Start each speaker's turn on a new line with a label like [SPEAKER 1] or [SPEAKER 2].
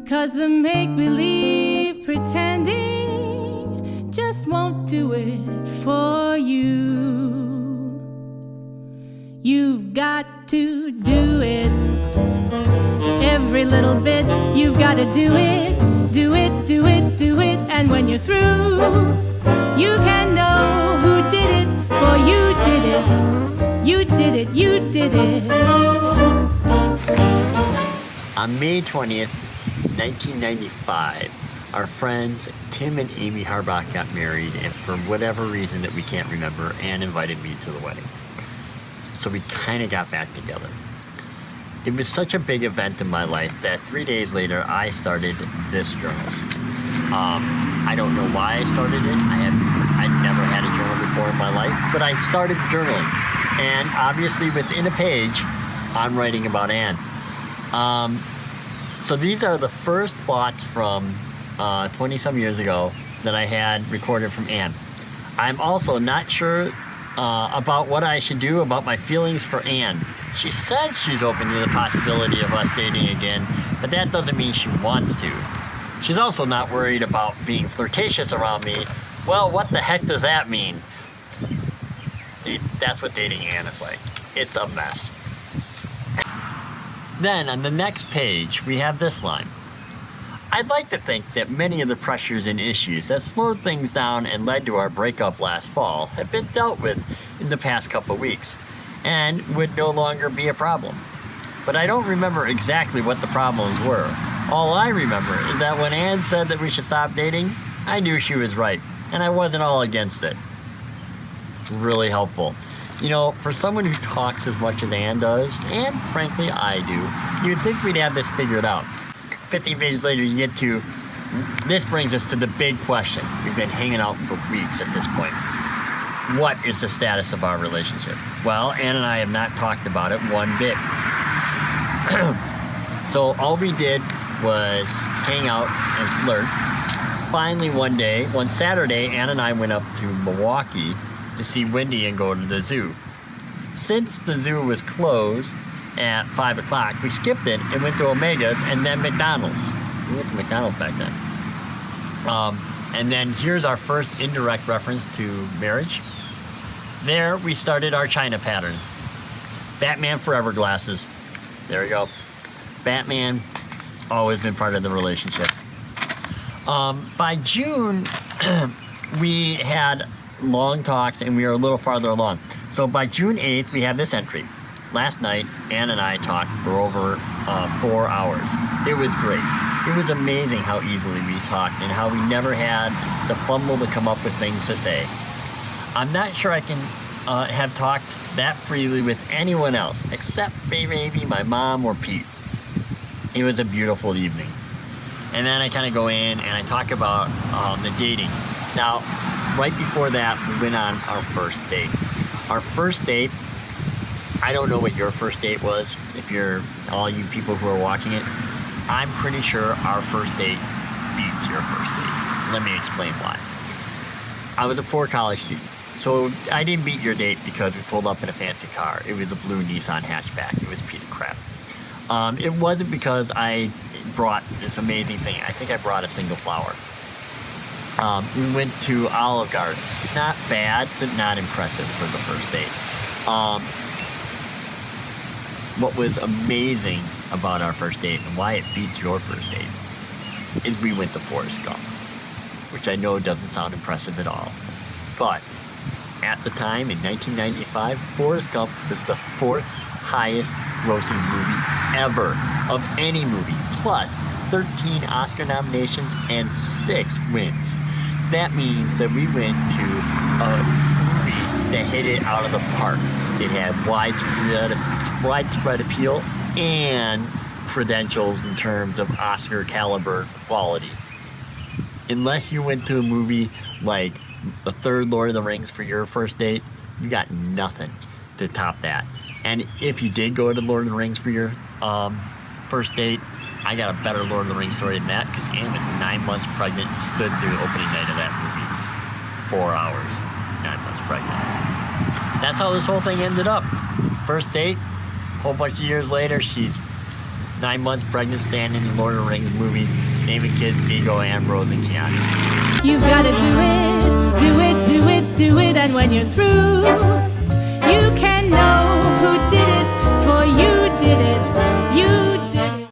[SPEAKER 1] 'cause the make-believe pretending just won't do it for you. You've got to do it every little bit. You've got to do it, do it, do it, do it. And when you're through, you can know who did it, for you did it. You did it, you did it.
[SPEAKER 2] On May 20th, 1995, our friends Tim and Amy Harbach got married, and for whatever reason that we can't remember, Ann invited me to the wedding. So we kind of got back together. It was such a big event in my life that 3 days later, I started this journal. I don't know why I started it. I'd never had a journal before in my life, but I started journaling. And obviously within a page, I'm writing about Ann. So these are the first thoughts from 20-some years ago that I had recorded from Ann. I'm also not sure about what I should do about my feelings for Ann. She says she's open to the possibility of us dating again, but that doesn't mean she wants to. She's also not worried about being flirtatious around me. Well, what the heck does that mean? That's what dating Ann is like. It's a mess. Then on the next page, we have this line. I'd like to think that many of the pressures and issues that slowed things down and led to our breakup last fall have been dealt with in the past couple weeks and would no longer be a problem. But I don't remember exactly what the problems were. All I remember is that when Ann said that we should stop dating, I knew she was right, and I wasn't all against it. Really helpful. You know, for someone who talks as much as Ann does, and frankly I do, you'd think we'd have this figured out. 15 pages later, you get to, this brings us to the big question. We've been hanging out for weeks at this point. What is the status of our relationship? Well, Ann and I have not talked about it one bit. So all we did was hang out and flirt. Finally one Saturday, Ann and I went up to Milwaukee to see Wendy and go to the zoo. Since the zoo was closed at 5 o'clock, we skipped it and went to Omega's and then McDonald's. We went to McDonald's back then. And then here's our first indirect reference to marriage. There we started our China pattern. Batman Forever glasses. There we go. Batman, always been part of the relationship. By June, we had long talks and we were a little farther along. So by June 8th, we have this entry. Last night, Ann and I talked for over 4 hours. It was great. It was amazing how easily we talked and how we never had the fumble to come up with things to say. I'm not sure I can have talked that freely with anyone else, except maybe my mom or Pete. It was a beautiful evening. And then I kind of go in and I talk about the dating. Now, right before that, we went on our first date. Our first date, I don't know what your first date was, if you're all you people who are watching it. I'm pretty sure our first date beats your first date. Let me explain why. I was a poor college student, so I didn't beat your date because we pulled up in a fancy car. It was a blue Nissan hatchback. It was a piece of crap. It wasn't because I brought this amazing thing. I think I brought a single flower. We went to Olive Garden. Not bad, but not impressive for the first date. What was amazing about our first date and why it beats your first date is we went to Forrest Gump, which I know doesn't sound impressive at all. But at the time, in 1995, Forrest Gump was the 4th highest grossing movie ever of any movie, plus 13 Oscar nominations and 6 wins. That means that we went to a movie that hit it out of the park. It had widespread appeal and credentials in terms of Oscar caliber quality. Unless you went to a movie like the third Lord of the Rings for your first date, you got nothing to top that. And if you did go to Lord of the Rings for your first date, I got a better Lord of the Rings story than that, because Ann was 9 months pregnant and stood through the opening night of that movie. 4 hours, 9 months pregnant. That's how this whole thing ended up. First date, a whole bunch of years later, she's 9 months pregnant, standing in Lord of the Rings movie, naming kids Vigo, Ambrose, and Keanu.
[SPEAKER 1] You've gotta do it, do it, do it, do it, and when you're through, you can know